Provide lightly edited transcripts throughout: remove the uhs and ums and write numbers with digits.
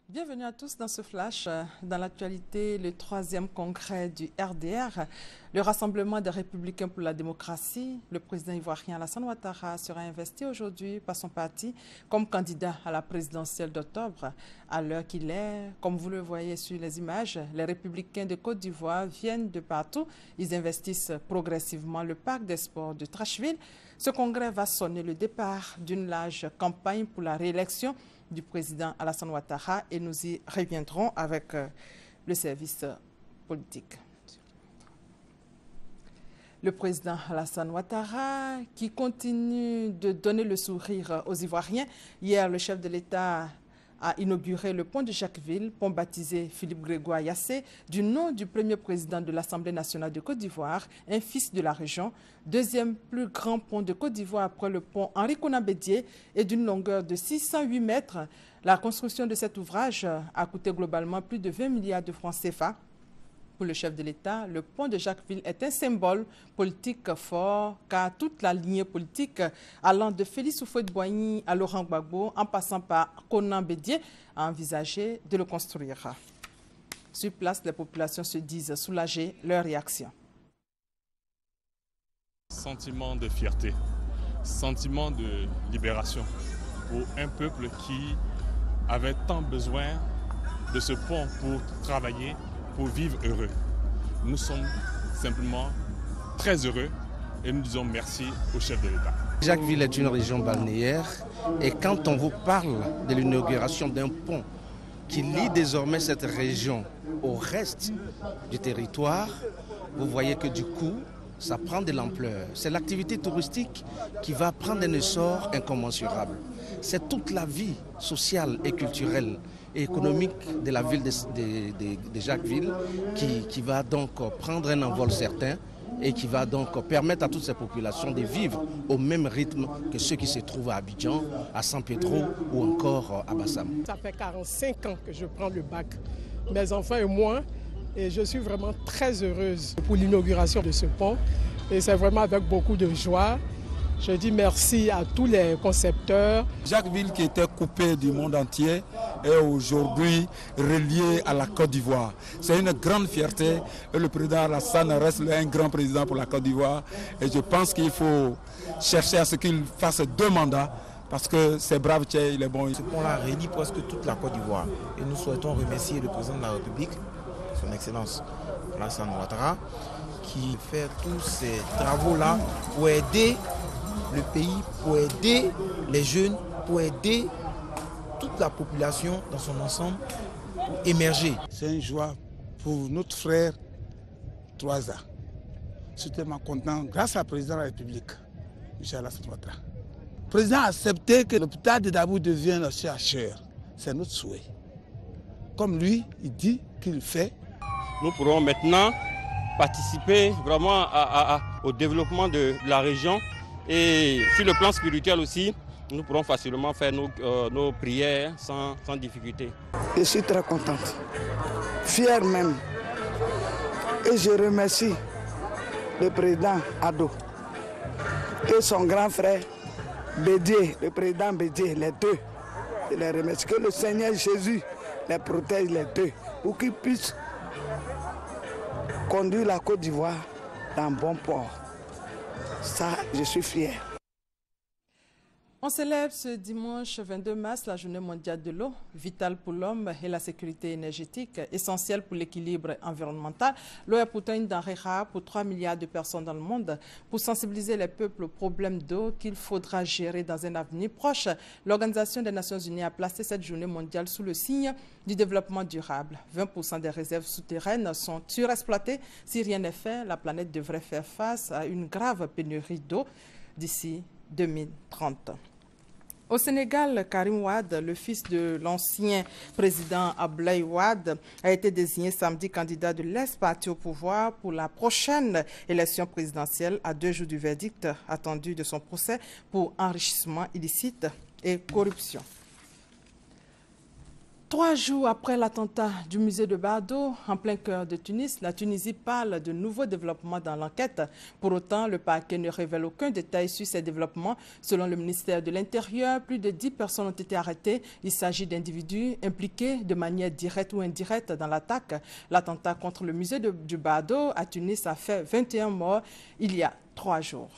Bienvenue à tous dans ce flash. Dans l'actualité, le 3e congrès du RDR, le Rassemblement des Républicains pour la démocratie. Le président ivoirien Alassane Ouattara sera investi aujourd'hui par son parti comme candidat à la présidentielle d'octobre. À l'heure qu'il est, comme vous le voyez sur les images, les Républicains de Côte d'Ivoire viennent de partout. Ils investissent progressivement le parc des sports de Trashville. Ce congrès va sonner le départ d'une large campagne pour la réélection du président Alassane Ouattara et nous y reviendrons avec le service politique. Le président Alassane Ouattara qui continue de donner le sourire aux Ivoiriens. Hier, le chef de l'État a inauguré le pont de Jacquesville, pont baptisé Philippe Grégoire Yassé, du nom du premier président de l'Assemblée nationale de Côte d'Ivoire, un fils de la région, deuxième plus grand pont de Côte d'Ivoire après le pont Henri Konan Bédié et d'une longueur de 608 mètres. La construction de cet ouvrage a coûté globalement plus de 20 milliards de francs CFA. Pour le chef de l'État, le pont de Jacquesville est un symbole politique fort car toute la lignée politique allant de Félix Houphouët-Boigny à Laurent Gbagbo en passant par Konan Bédié a envisagé de le construire. Sur place, les populations se disent soulagées, leur réaction. Sentiment de fierté, sentiment de libération pour un peuple qui avait tant besoin de ce pont pour travailler, pour vivre heureux. Nous sommes simplement très heureux et nous disons merci au chef de l'État. Jacquesville est une région balnéaire et quand on vous parle de l'inauguration d'un pont qui lie désormais cette région au reste du territoire, vous voyez que du coup, ça prend de l'ampleur. C'est l'activité touristique qui va prendre un essor incommensurable. C'est toute la vie sociale et culturelle et économique de la ville de Jacquesville qui va donc prendre un envol certain et qui va donc permettre à toutes ces populations de vivre au même rythme que ceux qui se trouvent à Abidjan, à San Pedro ou encore à Bassam. Ça fait 45 ans que je prends le bac, mes enfants et moi, et je suis vraiment très heureuse pour l'inauguration de ce pont et c'est vraiment avec beaucoup de joie. Je dis merci à tous les concepteurs. Jacquesville qui était coupé du monde entier est aujourd'hui relié à la Côte d'Ivoire. C'est une grande fierté et le président Alassane reste un grand président pour la Côte d'Ivoire. Et je pense qu'il faut chercher à ce qu'il fasse 2 mandats parce que c'est brave, il est bon. Ce pont-là relie presque toute la Côte d'Ivoire. Et nous souhaitons remercier le président de la République, son Excellence Alassane Ouattara, qui fait tous ces travaux-là pour aider le pays, pour aider les jeunes, pour aider toute la population dans son ensemble pour émerger. C'est une joie pour notre frère Troisa. Je suis tellement content grâce au président de la République, M. Alassane Ouattara. Le président a accepté que l'hôpital de Dabou devienne un CHR. C'est notre souhait. Comme lui, il dit qu'il fait. Nous pourrons maintenant participer vraiment au développement de la région. Et sur le plan spirituel aussi, nous pourrons facilement faire nos prières sans difficulté. Je suis très contente, fière même. Et je remercie le président Ado et son grand frère Bédié, le président Bédié, les deux. Je les remercie. Que le Seigneur Jésus les protège les deux pour qu'ils puissent conduire la Côte d'Ivoire dans bon port. Ça, je suis fier. On célèbre ce dimanche 22 mars la journée mondiale de l'eau, vitale pour l'homme et la sécurité énergétique, essentielle pour l'équilibre environnemental. L'eau est pourtant une denrée rare pour 3 milliards de personnes dans le monde. Pour sensibiliser les peuples aux problèmes d'eau qu'il faudra gérer dans un avenir proche, l'Organisation des Nations Unies a placé cette journée mondiale sous le signe du développement durable. 20% des réserves souterraines sont surexploitées. Si rien n'est fait, la planète devrait faire face à une grave pénurie d'eau d'ici 2030. Au Sénégal, Karim Wade, le fils de l'ancien président Abdoulaye Wade, a été désigné samedi candidat de l'ex-parti au pouvoir pour la prochaine élection présidentielle à 2 jours du verdict attendu de son procès pour enrichissement illicite et corruption. 3 jours après l'attentat du musée de Bardo, en plein cœur de Tunis, la Tunisie parle de nouveaux développements dans l'enquête. Pour autant, le parquet ne révèle aucun détail sur ces développements. Selon le ministère de l'Intérieur, plus de 10 personnes ont été arrêtées. Il s'agit d'individus impliqués de manière directe ou indirecte dans l'attaque. L'attentat contre le musée du Bardo à Tunis a fait 21 morts il y a 3 jours.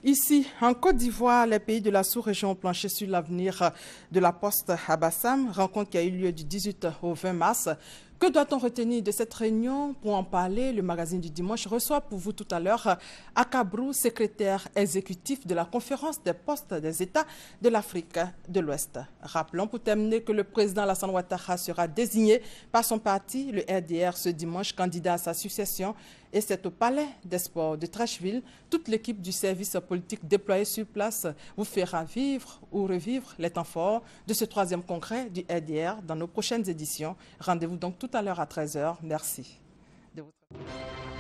Ici, en Côte d'Ivoire, les pays de la sous-région ont planché sur l'avenir de la poste à Bassam, rencontre qui a eu lieu du 18 au 20 mars. Que doit-on retenir de cette réunion? Pour en parler, le magazine du dimanche reçoit pour vous tout à l'heure Akabrou, secrétaire exécutif de la conférence des postes des États de l'Afrique de l'Ouest. Rappelons pour terminer que le président Alassane Ouattara sera désigné par son parti, le RDR, ce dimanche, candidat à sa succession. Et c'est au Palais des Sports de Trècheville. Toute l'équipe du service politique déployée sur place vous fera vivre ou revivre les temps forts de ce 3e congrès du RDR dans nos prochaines éditions. Rendez-vous donc tout à l'heure à 13 h. Merci de votre...